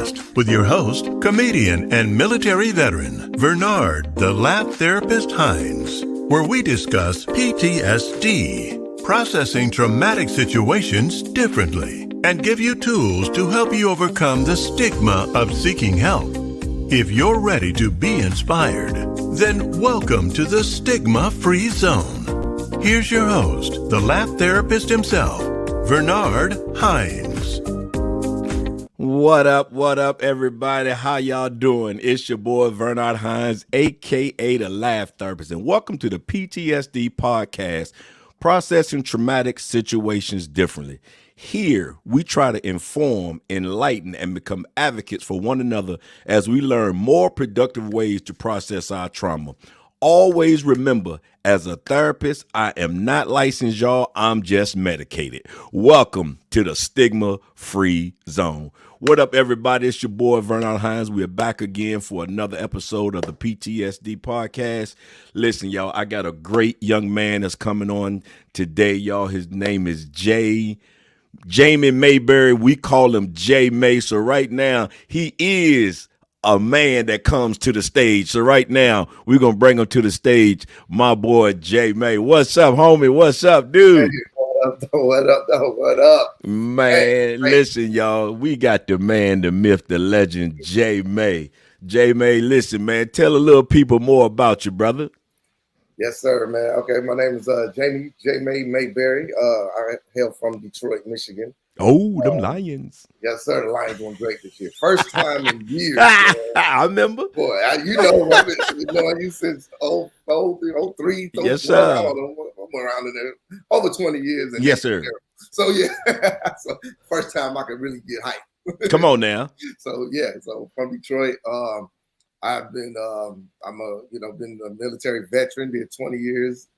Podcast with your host, comedian and military veteran, Bernard the Laugh Therapist Hines, where we discuss P.T.S.D, processing traumatic situations differently, and give you tools to help you overcome the stigma of seeking help. If you're ready to be inspired, then welcome to the Stigma-Free Zone. Here's your host, the Laugh Therapist himself, Bernard Hines. What up, everybody? How y'all doing? It's your boy, Bernard Hines, a.k.a. the Laugh Therapist, and welcome to the P.T.S.D podcast, Processing Traumatic Situations Differently. Here, we try to inform, enlighten, and become advocates for one another as we learn more productive ways to process our trauma. Always remember, as a therapist, I am not licensed, y'all. I'm just medicated. Welcome to the Stigma-Free Zone. What up, everybody? It's your boy, Bernard Hines. We're back again for another episode of the PTSD podcast. Listen, y'all, I got a great young man that's coming on today, y'all. His name is Jamie Mayberry. We call him J May. So right now, he is a man that comes to the stage. So right now, we're going to bring him to the stage, my boy, J May. What's up, homie? What's up, dude? Hey, what up? Man, hey. Listen, y'all, we got the man, the myth, the legend, J May. J May, listen, man, tell a little people more about you, brother. Yes, sir, man. Okay, my name is Jamie J. Mayberry. I hail from Detroit, Michigan. Oh, them Lions. Yes, sir. The Lions doing great this year. First time in years. I remember. Boy, you know, I've been knowing you since 03. Yes, sir. I'm around in there over 20 years. Yes, sir. So, yeah. So, first time I could really get hyped. Come on now. So, yeah. So, from Detroit, I've been, been a military veteran, did 20 years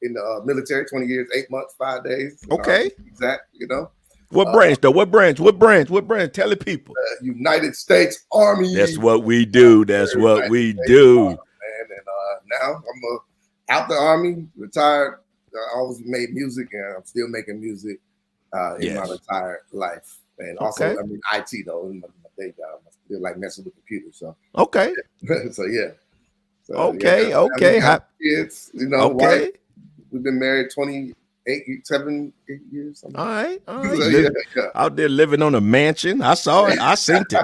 in the military, 20 years, 8 months, 5 days. Okay. Exact, you know. What branch, though? What branch? Tell the people. United States Army. That's what we do. That's what we do. Man. And now I'm out the Army, retired. I always made music, and I'm still making music in my retired life. And also, I mean, IT, though, in my day job. I still like messing with computers. So, okay. So, yeah. So, okay. Kids, you know, okay. Wife. We've been married 8 years. All right. So, out there living on a mansion. I saw it. I seen it.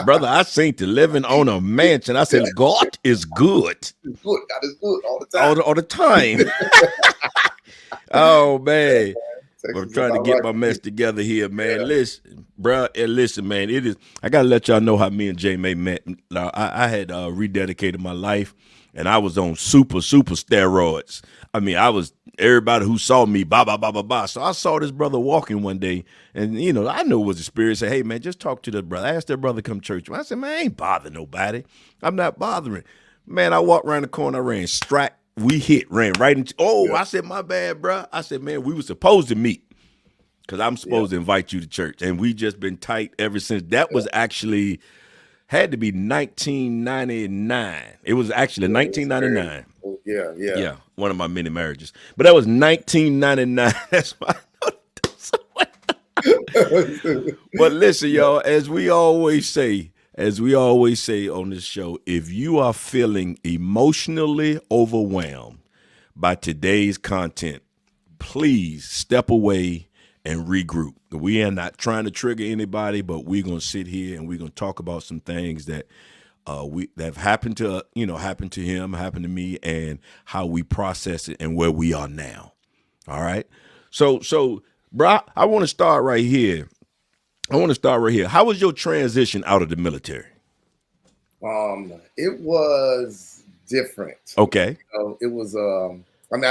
Brother, I seen it. Living on a mansion. I said, God is good. It's good. God is good all the time. All the time. Oh, man. I'm trying to get my mess together here, man. Yeah. Listen, man. It is. I gotta let y'all know how me and J May met. I had rededicated my life, and I was on super steroids. I mean, everybody who saw me, blah. So I saw this brother walking one day, and you know, I knew it was a spirit. Say, hey man, just talk to the brother. I asked that brother to come to church. I said, man, I ain't bothering nobody. I'm not bothering. Man, I walked around the corner, I ran straight. Ran right into. I said, my bad, bro. I said, man, we were supposed to meet because I'm supposed to invite you to church, and we just been tight ever since. That was actually had to be 1999. It was actually 1999. Yeah. One of my many marriages, but that was 1999. That's why. But listen, y'all, as we always say on this show, if you are feeling emotionally overwhelmed by today's content, please step away and regroup. We are not trying to trigger anybody, but we're going to sit here and we're going to talk about some things that that have happened to him, happened to me, and how we process it and where we are now. All right. So, bro, I want to start right here. How was your transition out of the military? It was different. Okay. It was, I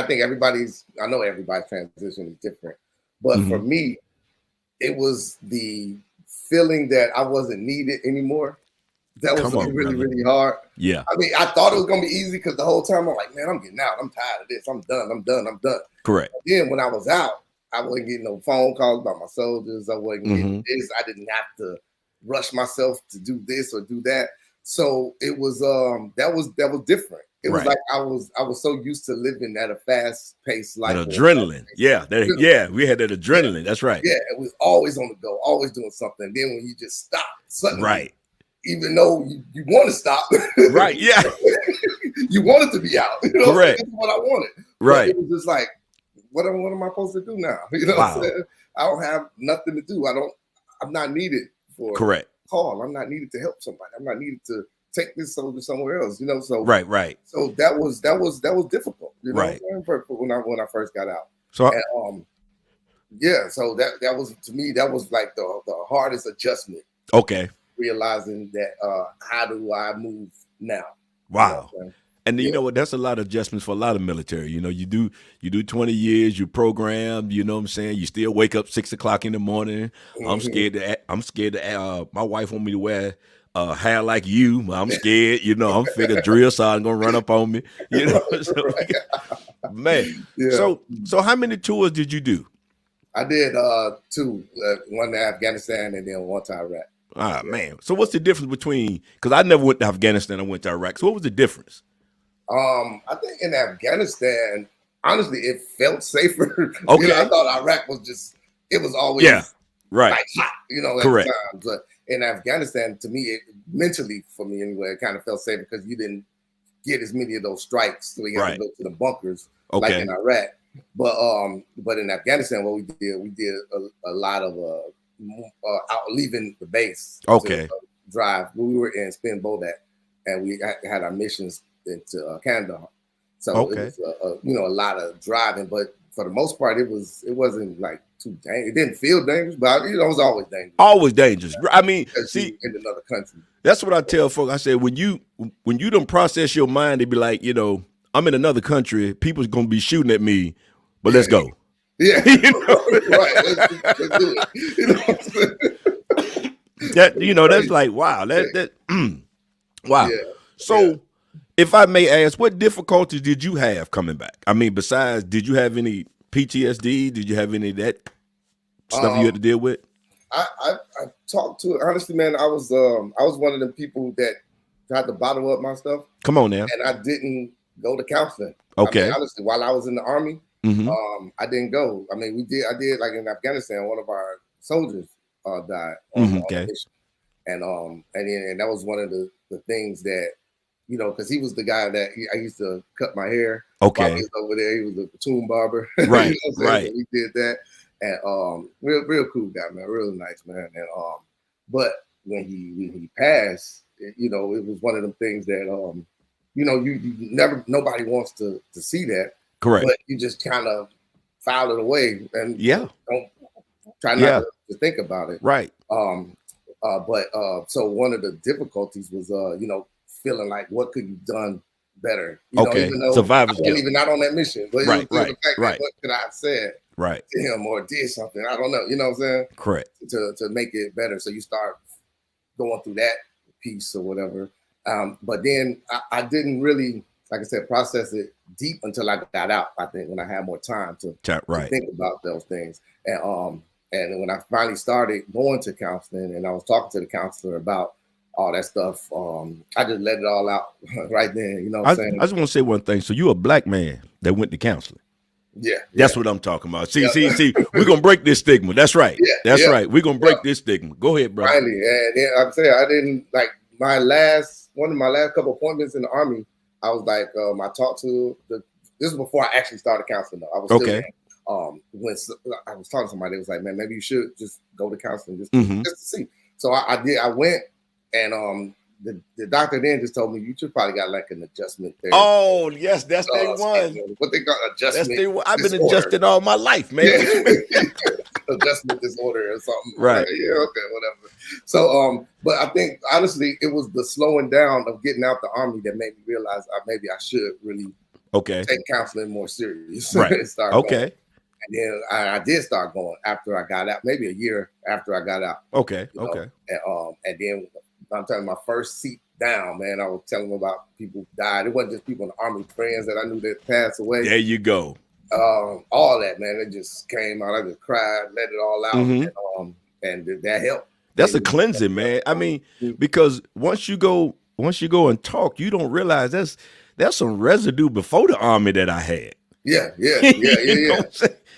think everybody's transition is different. But for me, it was the feeling that I wasn't needed anymore. That was really hard. Yeah. I mean, I thought it was going to be easy because the whole time I'm like, man, I'm getting out. I'm tired of this. I'm done. Correct. But then when I was out, I wasn't getting no phone calls about my soldiers. I wasn't getting this. I didn't have to rush myself to do this or do that. So it was that was different. It was like I was so used to living at a fast-paced life. That adrenaline. We had that adrenaline. That's right. Yeah, it was always on the go, always doing something. Then when you just stop suddenly, even though you want to stop. Right. Yeah. You want it to be out. You know, Correct. that's what I wanted. Right. But it was just like, what am I supposed to do now? You know Wow. what I'm saying? I don't have nothing to do. I'm not needed for Correct. a call. I'm not needed to help somebody. I'm not needed to take this soldier somewhere else. You know, so right. So that was difficult. You know, Right. when I first got out. So And, yeah, so that was, to me, that was like the hardest adjustment. okay. Realizing that how do I move now? Wow. You know, and you know what? That's a lot of adjustments for a lot of military. You know, you do 20 years, you program, you know what I'm saying? You still wake up 6 o'clock in the morning. I'm scared to my wife want me to wear hair like you. I'm scared, you know, I'm figure drill sergeant gonna run up on me. You know, so, man. Yeah. So how many tours did you do? I did 2, one to Afghanistan and then one to Iraq. Ah, man. So what's the difference between, because I never went to Afghanistan, I went to Iraq. So what was the difference? I think in Afghanistan, honestly, it felt safer. Okay. You know, I thought Iraq was it was always right. like hot, you know, at Correct. times. But in Afghanistan, to me, mentally for me anyway, it kind of felt safer because you didn't get as many of those strikes. So you had to go to the bunkers like in Iraq. But in Afghanistan, what we did a lot of out leaving the base. Okay. Drive. We were in Spin Bodat, and we had our missions into Canada. So it was a lot of driving, but for the most part, it wasn't like too dangerous. It didn't feel dangerous, but it was always dangerous. Always dangerous. I mean, see, in another country. That's what I tell folks. I said when you don't process your mind, they be like, you know, I'm in another country, people's gonna be shooting at me, but let's go. Yeah, you know? Right. Let's do it. You know what I'm saying? That's like wow. Wow. Yeah. So, if I may ask, what difficulties did you have coming back? I mean, besides, did you have any PTSD? Did you have any of that stuff you had to deal with? I talked to, honestly, man. I was one of the people that tried to bottle up my stuff. Come on now. And I didn't go to counseling. Okay. I mean, honestly, while I was in the Army, Mm-hmm. I didn't go. I mean, I did like in Afghanistan, one of our soldiers died on a mission. And that was one of the things that, you know, because he was the guy that I used to cut my hair. Okay. While he was over there. He was a platoon barber. Right. You know right. So we did that. And real cool guy, man. Real nice, man. And but when he passed, you know, it was one of them things that you know, nobody wants to see that. Correct. But you just kind of file it away and don't try not to think about it. Right. So one of the difficulties was you know, feeling like what could you done better? You know, even though survivor's I wasn't even not on that mission, but right, the fact that what could I have said to him or did something? I don't know. You know what I'm saying? Correct. To make it better. So you start going through that piece or whatever. But then I didn't really, like I said, process it deep until I got out. I think when I had more time to think about those things. And when I finally started going to counseling and I was talking to the counselor about all that stuff, I just let it all out right then. You know what I'm saying? I just want to say one thing. So you're a black man that went to counseling. Yeah. That's what I'm talking about. See, we're going to break this stigma. That's right. Yeah, That's right. We're going to break this stigma. Go ahead, bro. Finally. And then I'm saying I didn't like one of my last couple appointments in the Army. I was like, I talked to this was before I actually started counseling though. I was still there. When I was talking to somebody, it was like, man, maybe you should just go to counseling just to see. So I did. I went, and the doctor then just told me you should probably got like an adjustment therapy. Oh yes, that's day one. What they got adjustment? That's day one. I've been adjusted all my life, man. Adjustment disorder or something. Right. Yeah. Okay. Whatever. So but I think honestly, it was the slowing down of getting out the Army that made me realize maybe I should really take counseling more serious. Right. Going. And then I did start going after I got out, maybe a year after I got out. Okay. You know? And then I'm telling my first seat down, man, I was telling them about people who died. It wasn't just people in the Army, friends that I knew that passed away. There you go. All that, man, it just came out. I just cried, let it all out, and that helped. That's a cleansing, man. I mean, because once you go and talk, you don't realize there's some residue before the Army that I had. Yeah.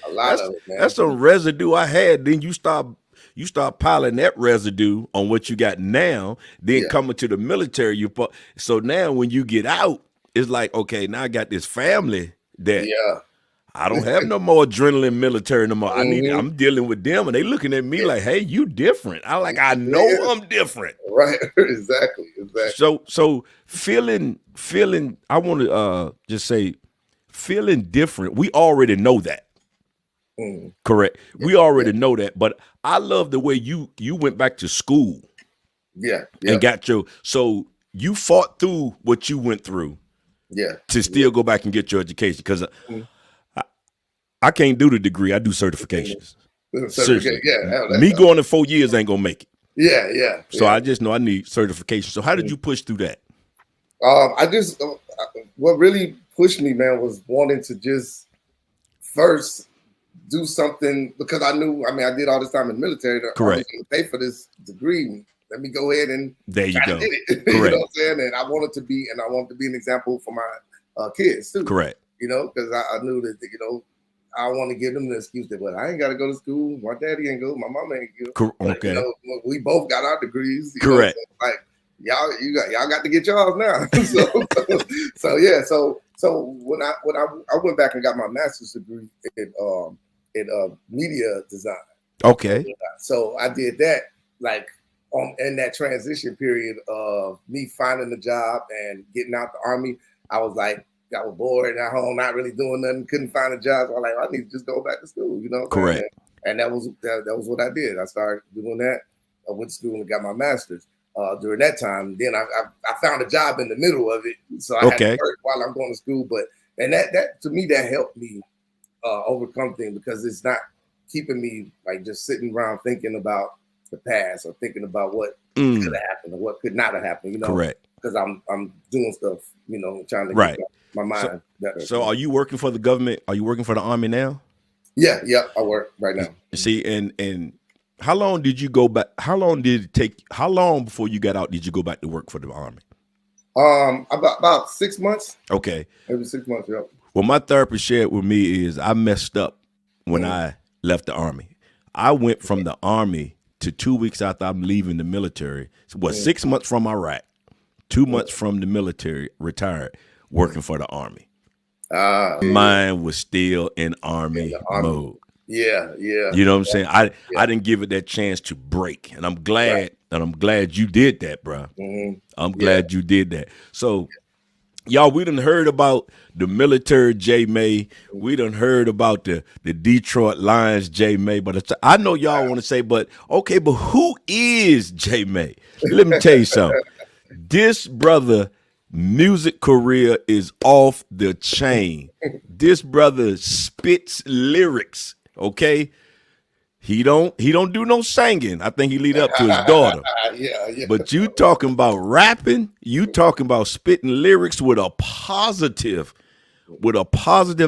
A lot of it, man. That's some residue I had. Then you start you start piling that residue on what you got now, then coming to the military, so now when you get out, it's like, okay, now I got this family that I don't have no more adrenaline military no more. I'm dealing with them, and they looking at me like, hey, you different. I know I'm different. Right. Exactly. So feeling, I want to just say, feeling different. We already know that. Correct. We already know that, but I love the way you went back to school. And got so you fought through what you went through. To still go back and get your education, because I can't do the degree. I do certifications. Me going in 4 years ain't gonna make it. So I just know I need certification. So how did you push through that? What really pushed me, man, was wanting to just first do something, because I knew, I did all this time in the military. Correct. I was going to pay for this degree. Let me go ahead and there you go. Get it. You know what I'm saying? And I wanted to be an example for my kids too. Correct. You know, because I knew that, I want to give them the excuse that, well, I ain't got to go to school. My daddy ain't go. My mom ain't go. Okay. But, we both got our degrees. Correct. Like y'all got to get yours now. So when I went back and got my master's degree in media design. Okay. So I did that in that transition period of me finding a job and getting out the Army. I was bored at home, not really doing nothing, couldn't find a job. So I was like, I need to just go back to school, Correct. And that was what I did. I started doing that. I went to school and got my master's during that time. Then I found a job in the middle of it. So I had to work while I'm going to school. And that to me, that helped me overcome things, because it's not keeping me just sitting around thinking about the past or thinking about what could have happened or what could not have happened, Correct. Because I'm doing stuff, trying to get my mind better. So are you working for the government? Are you working for the Army now? Yeah, I work right now. See, and how long did you go back? How long did it take? How long before you got out did you go back to work for the Army? About 6 months. Okay. Maybe 6 months, yeah. Well, my therapist shared with me is I messed up when I left the Army. I went from the Army to 2 weeks after I'm leaving the military. 6 months from Iraq, 2 months from the military, retired, working for the Army. Mine was still in Army mode. Yeah. You know what I'm saying? I didn't give it that chance to break, and I'm glad. And I'm glad you did that, bro. I'm glad you did that. So, y'all, we done heard about the military J. May. We done heard about the Detroit Lions J. May. But I know y'all want to say, but who is J. May? Let me tell you something. This brother music career is off the chain. This brother spits lyrics, okay? He don't do no singing. I think he lead up to his daughter. Yeah. But you talking about rapping, you talking about spitting lyrics with a positive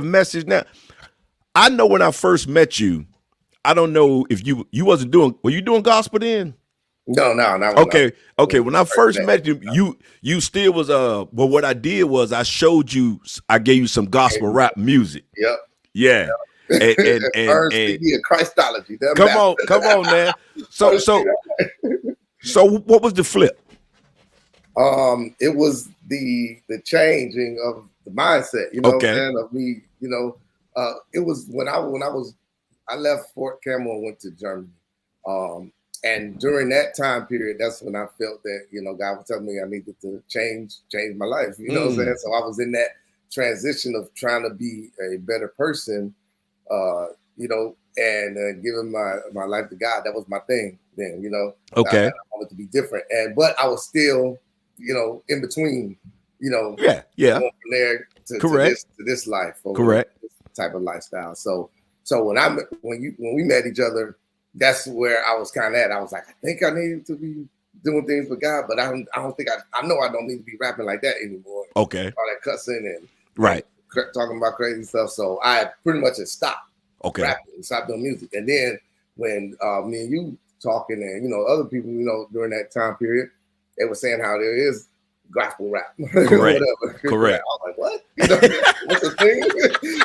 message. Now, I know when I first met you, I don't know if you were you doing gospel then? No. Okay. When I first met you, you still was what I did was I gave you some gospel rap music. Yep. Yeah. And Christology. Come on, man. So what was the flip? It was the changing of the mindset, and of me, it was when I left Fort Campbell and went to Germany. And during that time period, that's when I felt that, God was telling me I needed to change my life, what I'm saying? So I was in that transition of trying to be a better person, and giving my life to God. That was my thing then, Okay. I wanted to be different. But I was still, in between, going from there to this life. Correct. This type of lifestyle. So when we met each other, that's where I was kind of at. I was like, I think I need to be doing things with God, but I don't think I know I don't need to be rapping like that anymore. Okay. All that cussing and talking about crazy stuff. So I pretty much just stopped rapping and stopped doing music. And then when me and you talking and, other people, during that time period, they were saying how there is gospel rap. Correct. Correct. I was like, what? What's the thing?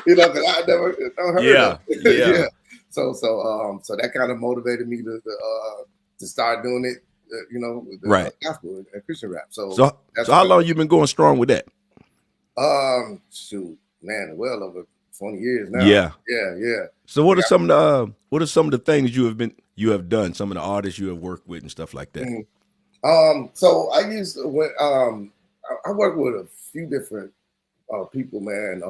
Because I never heard of it. Yeah. So that kind of motivated me to start doing it, with the gospel and Christian rap. So how long you been going strong with that? Shoot, man, well over 20 years now. Yeah. So what are some of the things you have done? Some of the artists you have worked with and stuff like that. Mm-hmm. So I used to I worked with a few different people, man,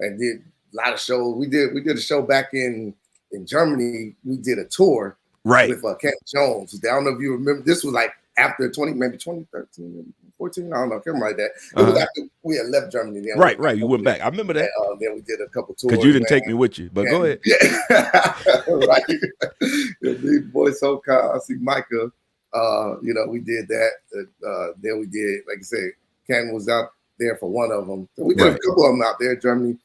and did a lot of shows. We did a show back in Germany. We did a tour with Kent Jones. I don't know if you remember. This was like after 2013, maybe 14. I don't know. I can't remember like that. It was after we had left Germany. Then right. You went back. I remember that. And, then we did a couple tours. Because you didn't take me with you, but go ahead. Yeah, right. The boy Soka, I see Micah. We did that. Then we did, like I said, Ken was out there for one of them. So we did a couple of them out there in Germany.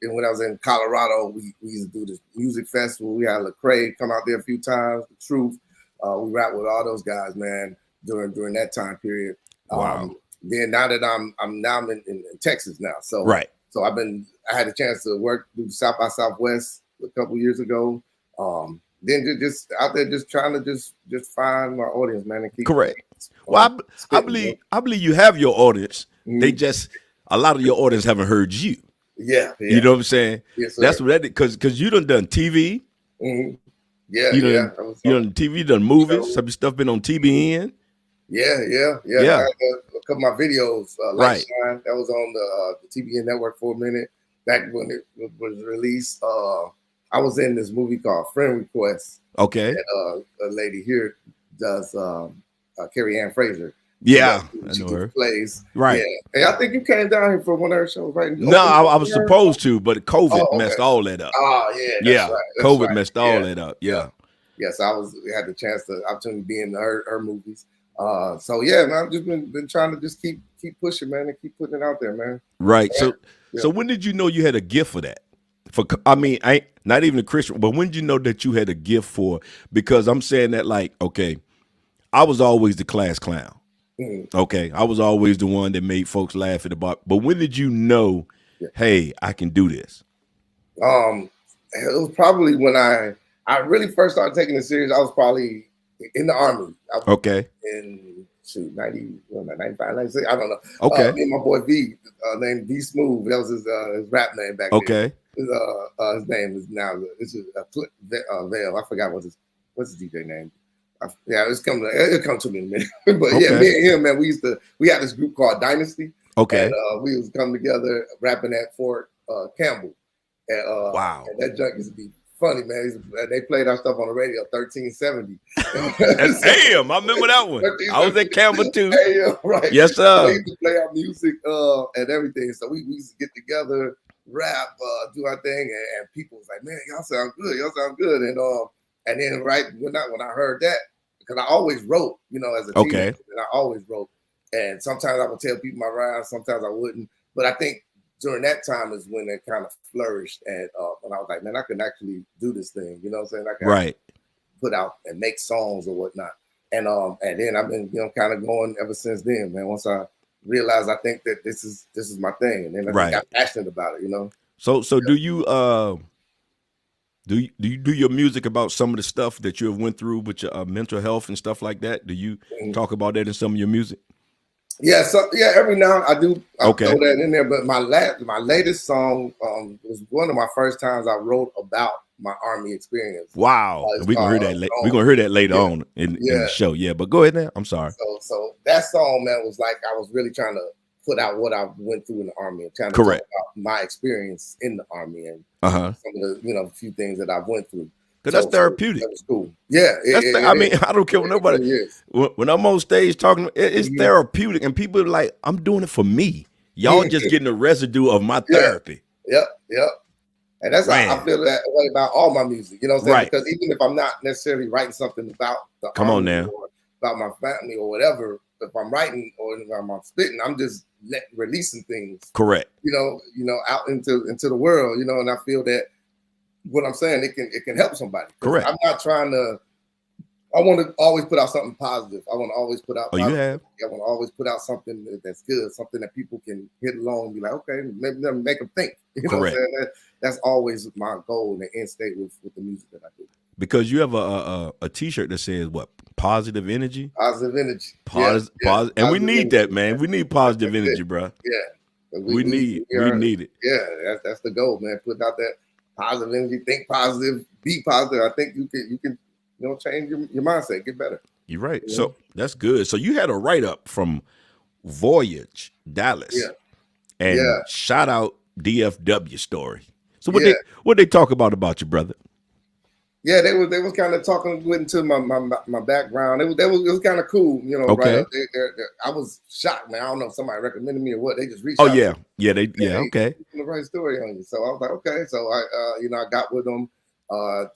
And when I was in Colorado, we used to do this music festival. We had Lecrae come out there a few times. The Truth. We rapped with all those guys, man, during that time period. Wow. Then now that I'm in Texas now, so So I had a chance to work through South by Southwest a couple years ago. Then just out there, just trying to just find my audience, man, and keep correct. Well, I believe you have your audience. Mm-hmm. They just a lot of your audience haven't heard you. Yeah. You know what I'm saying? Yes, sir. That's what that is, because you done TV. Mm-hmm. Yeah, you done TV, done movies. Some stuff been on TBN. Yeah. I had a couple of my videos, Light Shine, that was on the TBN network for a minute back when it was released. I was in this movie called Friend Request. Okay. And, a lady here does Carrie Ann Fraser. Yeah, I know her. Plays. Right. Yeah. And I think you came down here for one of her shows, right? No, I was supposed to, but COVID messed all that up. Oh, yeah. That's COVID messed all that up. Yeah. Yes, I had the opportunity to be in her movies. So yeah, man, I've just been trying to just keep pushing, man, and keep putting it out there, man. Right. So when did you know you had a gift for that? I ain't not even a Christian, but when did you know that you had a gift for? Because I'm saying that, like, okay, I was always the class clown. Mm-hmm. Okay, I was always the one that made folks laugh at the bar. But when did you know, hey, I can do this? It was probably when I really first started taking it serious. I was probably in the Army. In 95, 96, I don't know. Okay. Me and my boy V, named V Smooth. That was his rap name back then. Okay. His name is now Vale. I forgot what's his DJ name. It'll come to me in a minute. But me and him, man, we had this group called Dynasty. Okay. And we was come together rapping at Fort Campbell. And, wow. And that junk used to be funny, man. They played our stuff on the radio, 1370. Damn, I remember that one. I was at Campbell too. Right. Yes, sir. We used to play our music and everything. So we used to get together, rap, do our thing, and people was like, man, y'all sound good. And then when I heard that, because I always wrote, as a teenager, and I always wrote. And sometimes I would tell people my rhymes, sometimes I wouldn't. But I think during that time is when it kind of flourished, and when I was like, man, I can actually do this thing, you know what I'm saying? I can put out and make songs or whatnot. And then I've been, kind of going ever since then, man. Once I realized, I think that this is my thing, and then I got passionate about it, So do you do your music about some of the stuff that you have went through with your mental health and stuff like that? Do you talk about that in some of your music? Yeah, every now I do. I throw that in there. But my latest song was one of my first times I wrote about my Army experience. Wow, we're gonna hear that. We're gonna hear that later on in the show. Yeah, but go ahead now. I'm sorry. So that song, man, was like I was really trying to put out what I went through in the Army and trying to talk about my experience in the Army and some of the few things that I went through. Because that's therapeutic. That was cool. Yeah. I don't care what nobody. When I'm on stage talking, it's therapeutic, and people are like, I'm doing it for me. Y'all just getting the residue of my therapy. Yep. And that's how I feel that way about all my music. You know what I'm saying? Right. Because even if I'm not necessarily writing something about the Army or about my family or whatever, if I'm writing or if I'm spitting, I'm just releasing things. Correct. Out into the world. And I feel that what I'm saying, it can help somebody. Correct. I'm not trying to I want to always put out something positive. I want to always put out. Oh, you have? I want to always put out something that's good, something that people can hit along and be like, okay, maybe make them think. You know Correct. what I'm saying? That's always my goal and the end state with the music that I do. Because you have a T-shirt that says what? Positive energy. Positive energy. Positive, and we need that, man. We need positive energy, bro. Yeah, we need it. Yeah, that's the goal, man. Put out that positive energy, think positive, be positive. I think you can change your mindset, get better. You're right. You know? So that's good. So you had a write-up from Voyage Dallas. And shout out DFW story. So what they talk about you, brother? Yeah, they was kind of talking into my background. It was kind of cool, Okay. Right up there. I was shocked, man. I don't know if somebody recommended me or what. They just reached out. Okay. The right story on you. So I was like, okay. So I got with them,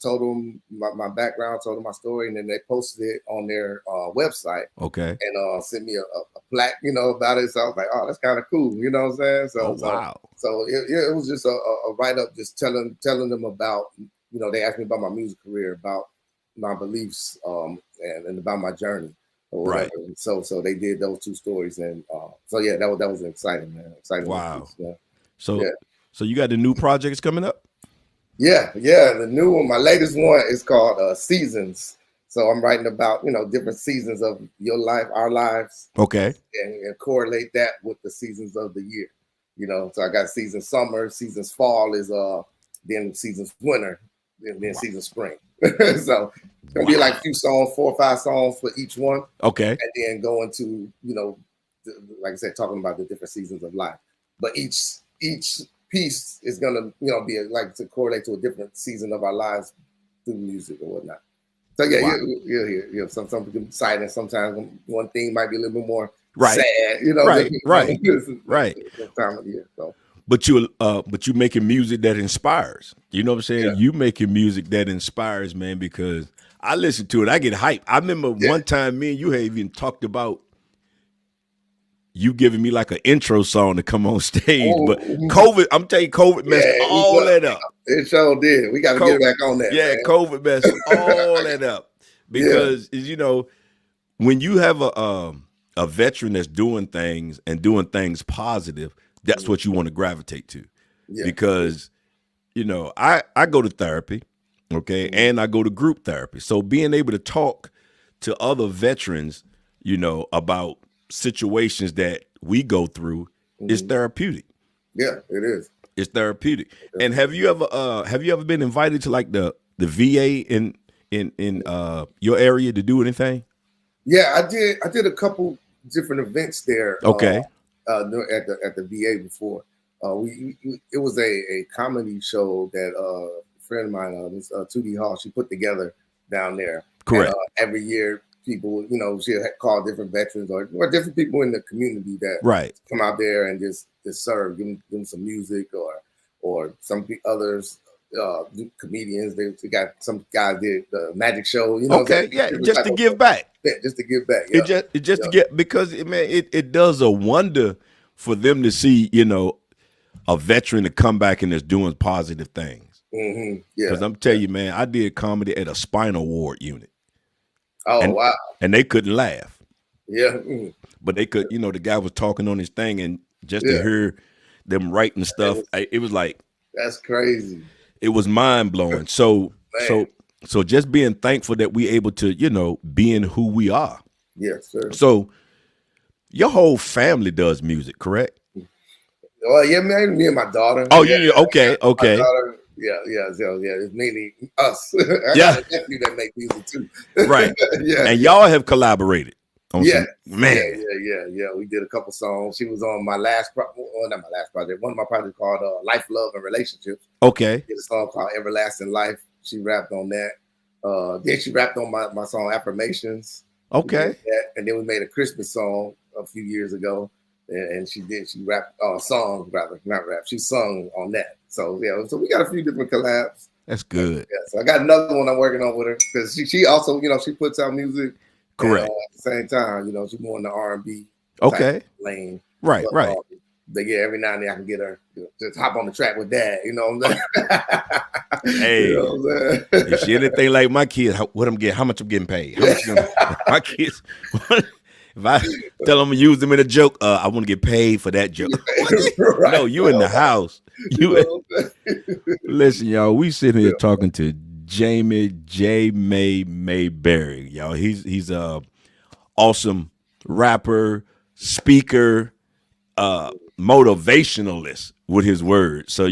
told them my background, told them my story, and then they posted it on their website. Okay. And sent me a plaque, about it. So I was like, oh, that's kind of cool. You know what I'm saying? So wow. So it was just a write up, just telling them about. They asked me about my music career, about my beliefs, and about my journey. Right. So they did those two stories, and that was exciting, man. Exciting. Wow. Yeah. So you got the new projects coming up? Yeah. The new one, my latest one is called Seasons. So I'm writing about different seasons of your life, our lives. Okay. And correlate that with the seasons of the year. So I got season summer, seasons fall is then seasons winter. And then season spring. So it's gonna be like a few songs, 4 or 5 songs for each one. Okay. And then go into, like I said, talking about the different seasons of life. But each piece is gonna, be like to correlate to a different season of our lives through music or whatnot. So you'll hear some exciting. Sometimes one thing might be a little bit more sad, Right. This time of year. So. But you making music that inspires. You know what I'm saying? Yeah. You making music that inspires, man, because I listen to it. I get hyped. I remember one time me and you had even talked about you giving me like an intro song to come on stage. But COVID, I'm telling you, COVID messed all that up. It sure did. We got to get back on that. Yeah, man. COVID messed all that up. Because, when you have a veteran that's doing things and doing things positive, that's what you want to gravitate to. Yeah. Because, I go to therapy, okay, and I go to group therapy. So being able to talk to other veterans, about situations that we go through is therapeutic. Yeah, it is. It's therapeutic. And have you ever been invited to like the VA in your area to do anything? Yeah, I did a couple different events there. Okay. At the VA before. It was a comedy show that a friend of mine, Miss 2D Hall, she put together down there. Correct. And, every year, people, she had called different veterans or different people in the community that come out there and just serve, give them some music or some others. Comedians, they got some guys did the magic show. Just to give back. Yeah, just to give back. Yeah. It just to get, because it does a wonder for them to see a veteran to come back and is doing positive things. Mm-hmm. Yeah, because I'm telling you, man, I did comedy at a spinal ward unit. Oh, wow! And they couldn't laugh. Yeah, but they could. The guy was talking on his thing, and just to hear them writing stuff, it was like, that's crazy. It was mind blowing. So just being thankful that we able to, be in who we are. Yes, sir. So your whole family does music, correct? Well, yeah, me and my daughter. Oh, yeah. Okay. My daughter, yeah. It's mainly us. I got a nephew that make music too. Right. And y'all have collaborated. Yeah. Man. Yeah. We did a couple songs. She was on my last project. One of my projects called Life, Love, and Relationships. Okay. Did a song called Everlasting Life. She rapped on that. Then she rapped on my song Affirmations. Okay. And then we made a Christmas song a few years ago. And she rapped songs, rather, not rap. She sung on that. So so we got a few different collabs. That's good. Yeah, so I got another one I'm working on with her because she also, she puts out music. Correct. And, at the same time, she's more in the R&B okay lane. Right. But yeah, every now and then I can get her just hop on the track with Dad. You know what I'm saying? Hey, you know what I'm saying? if she anything like my kids, what I'm getting, how much I'm getting paid? How much my kids? If I tell them to use them in a joke, I want to get paid for that joke. Right. No, you in the house. Listen, y'all, we sitting here talking to Jamie J. Mayberry. Y'all, he's a awesome rapper, speaker, motivationalist with his words. So,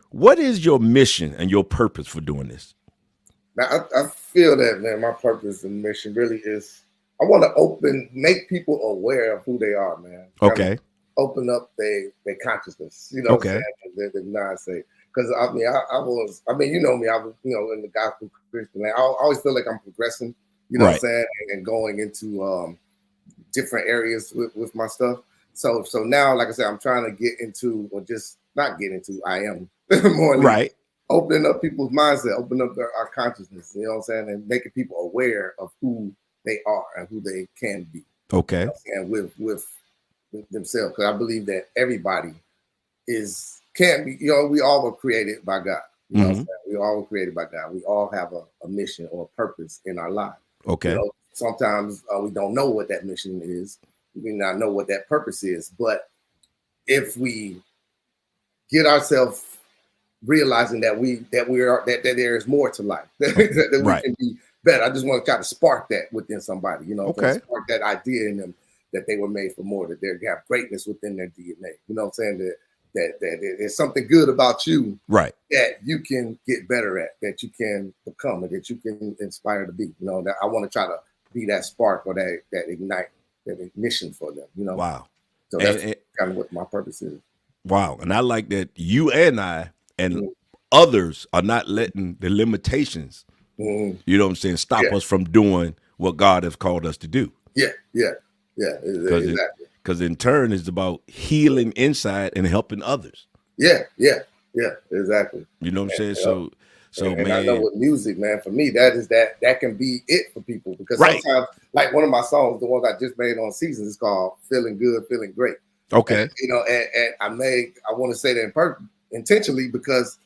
what is your mission and your purpose for doing this? Now, I feel that, man, my purpose and mission really is, I want to make people aware of who they are, man. Okay. Open up their consciousness, you know. Okay. The nonsense. Because I mean, I was in the gospel Christian. I always feel like I'm progressing, you know what I'm saying, and going into different areas with my stuff. So now, like I said, I'm trying to get into, or just not get into, I am more right. Opening up people's mindset, opening up our consciousness, you know what I'm saying, and making people aware of who they are and who they can be. Okay. And with themselves, because I believe that everybody can be. We all were created by God. You know what I'm saying? We all were created by God. We all have a mission or a purpose in our life. Okay. Sometimes we don't know what that mission is. We may not know what that purpose is. But if we get ourselves realizing that there is more to life, that we can be better. I just want to kind of spark that within somebody, spark that idea in them that they were made for more, that they have greatness within their DNA. You know what I'm saying? That there's something good about you, right? That you can get better at, that you can become, and that you can inspire to be. That I want to try to be that spark or that ignite, that ignition for them. Wow. So that's kind of what my purpose is. Wow, and I like that you and I and others are not letting the limitations, you know what I'm saying, stop us from doing what God has called us to do. Yeah, exactly. Because in turn, it's about healing inside and helping others. Yeah, exactly. You know what I'm saying? So man, I know with music, man, for me, that can be it for people. Because sometimes, like one of my songs, the ones I just made on Seasons, is called "Feeling Good, Feeling Great." Okay. And I want to say that intentionally because,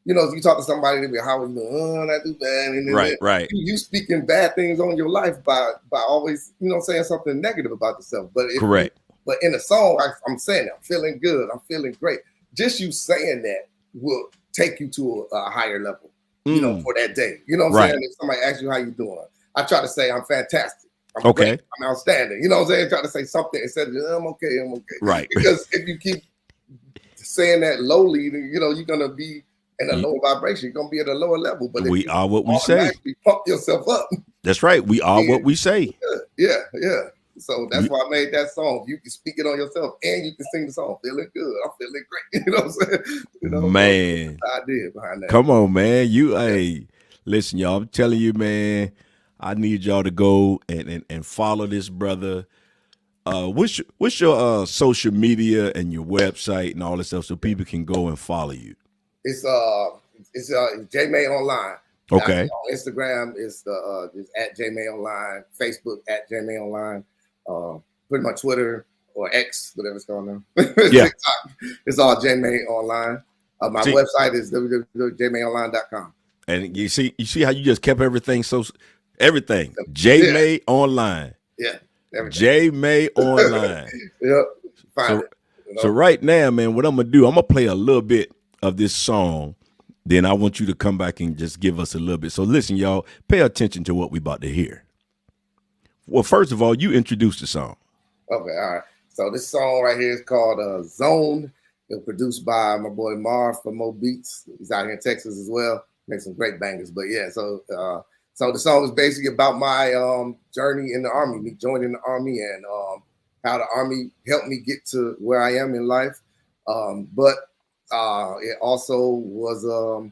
you talk to somebody, they be, how are you doing? I do bad. And then right. You speaking bad things on your life by always, saying something negative about yourself. But correct. But in a song, I'm saying that I'm feeling good. I'm feeling great. Just you saying that will take you to a higher level, for that day. You know what I'm saying? If somebody asks you how you doing, I try to say I'm fantastic. I'm great. I'm outstanding. You know what I'm saying? Try to say something instead of I'm okay. Right. Because if you keep saying that lowly, then, you're going to be in a lower vibration. You're going to be at a lower level. But we are what we say. Pump yourself up. That's right. We are what we say. Yeah. So that's why I made that song. You can speak it on yourself and you can sing the song. Feeling good. I'm feeling great. You know what I'm saying? Man. That's the idea behind that. Come on, man. Hey, listen, y'all. I'm telling you, man, I need y'all to go and follow this brother. What's your social media and your website and all this stuff so people can go and follow you? It's J May Online. Okay. On Instagram is at J May Online. Facebook at J May Online. Pretty much Twitter or X, whatever it's called now. Yeah. TikTok. It's all J May Online. My website is www.jmayonline.com. And you see how you just kept everything everything. J May Online. Yeah. Everything. J May Online. Yep. Find it. So right now, man, what I'm gonna do, I'm gonna play a little bit of this song. Then I want you to come back and just give us a little bit. So listen, y'all, pay attention to what we about to hear. Well, first of all, you introduced the song. Okay, all right. So this song right here is called Zone. It was produced by my boy Marv from Mo Beats. He's out here in Texas as well. Makes some great bangers. But yeah, so the song is basically about my journey in the Army, me joining the Army and how the Army helped me get to where I am in life. But it also was I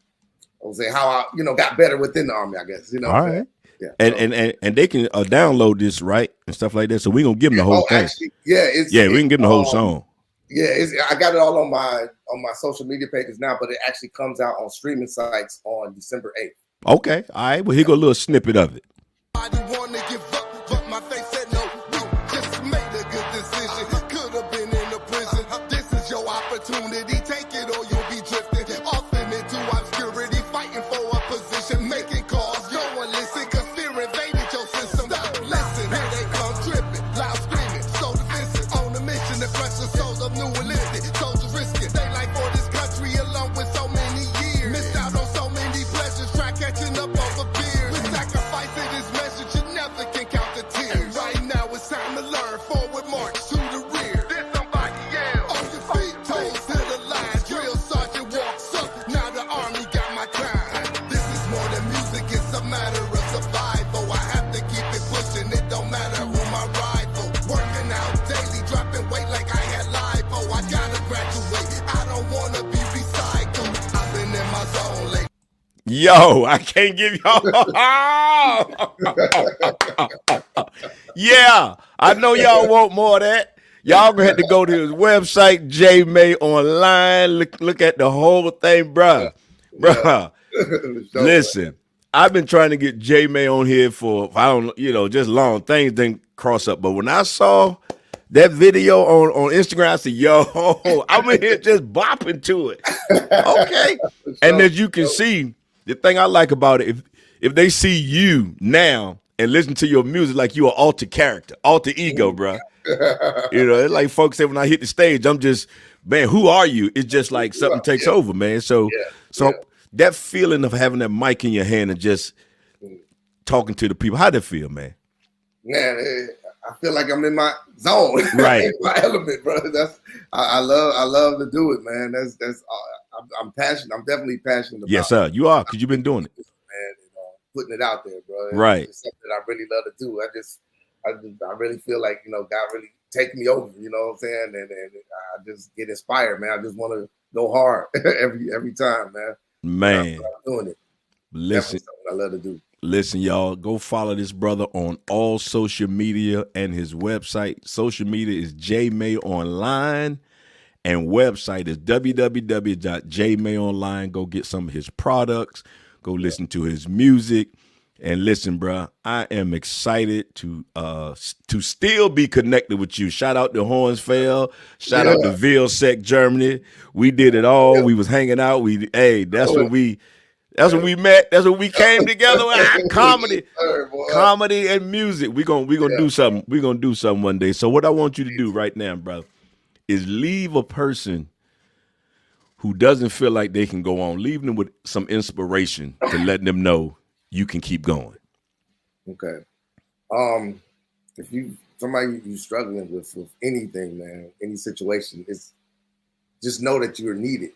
would say how I got better within the Army, I guess. All right. Yeah. And they can download this, right, and stuff like that. So we're gonna give them the whole thing. Actually, we can give them the whole song. Yeah, I got it all on my social media pages now, but it actually comes out on streaming sites on December 8th. Okay, all right. Well, here go a little snippet of it. My face said no, just made a good decision. Could have been in the prison. Yo, I can't give y'all. Yeah, I know y'all want more of that. Y'all gonna have to go to his website, J May Online. Look at the whole thing, bruh. Bruh. Listen, I've been trying to get J May on here for just long. Things didn't cross up. But when I saw that video on Instagram, I said, yo, I'm in here just bopping to it. Okay. And as you can see, the thing I like about it, if they see you now and listen to your music like you are alter character, alter ego, bro. It's like folks say when I hit the stage, I'm just, man, who are you? It's just like something takes over, man. So that feeling of having that mic in your hand and just talking to the people, how'd that feel, man? Man, I feel like I'm in my zone, right? My element, bro. I love to do it, man. I'm passionate. I'm definitely passionate about it. Yes, sir. You are, because you've been doing it, man. Putting it out there, bro. Right. It's something I really love to do. I really feel like God really take me over. You know what I'm saying? And I just get inspired, man. I just want to go hard every time, man. Man, I'm doing it. Listen, I love to do. Listen, y'all, go follow this brother on all social media and his website. Social media is J May Online, and website is www.jmayonline. Go get some of his products. Go listen to his music. And listen, bro, I am excited to still be connected with you. Shout out to Hohenfels. Shout out to Vilsec, Germany. We did it all. We was hanging out. That's when we met. That's when we came together. Comedy and music. We're gonna do something. We're gonna do something one day. So what I want you to do right now, brother, is leave a person who doesn't feel like they can go on. Leave them with some inspiration to let them know you can keep going. Okay. If somebody you're struggling with anything, man, any situation, just know that you're needed.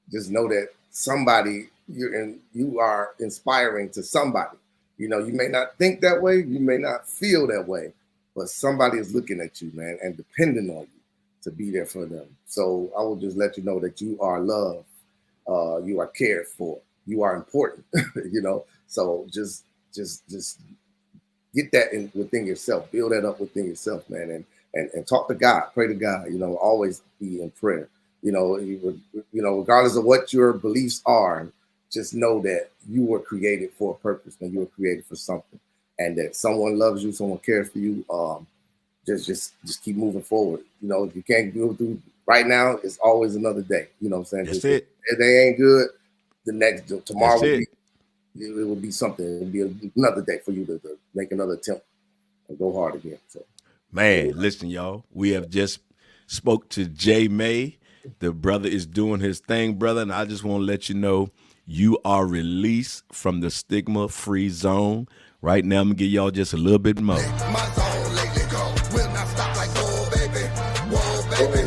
Just know that somebody you are inspiring to somebody. You may not think that way, you may not feel that way, but somebody is looking at you, man, and depending on you to be there for them. So I will just let you know that you are loved, you are cared for, you are important. So just get that within yourself, build that up within yourself, man, and talk to God, pray to God. Always be in prayer. Regardless of what your beliefs are, just know that you were created for a purpose, and you were created for something, and that someone loves you, someone cares for you. Just keep moving forward. If you can't go through right now, it's always another day. You know what I'm saying? That's it. If they ain't good, tomorrow it will be something. It'll be another day for you to make another attempt and go hard again. So, man, listen, y'all. We have just spoke to J May. The brother is doing his thing, brother, and I just want to let you know you are released from the stigma-free zone. Right now, I'm gonna give y'all just a little bit more. My zone lately will not stop like whoa, baby. Feeling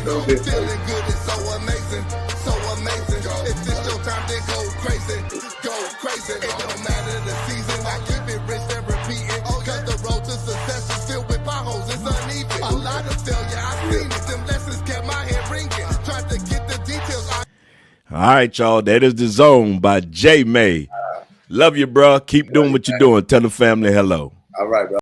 good is so amazing, so amazing. If this your time, then go crazy, go crazy. It don't matter the season, I keep it rich and repeating. Cause the road to success is filled with potholes, it's uneven. A lot of failure, I've seen it. Them lessons kept my head ringing. Tried to get the details. All right, y'all. That is The Zone by J May. Love you, bro. Keep doing what you're doing. Tell the family hello. All right, bro.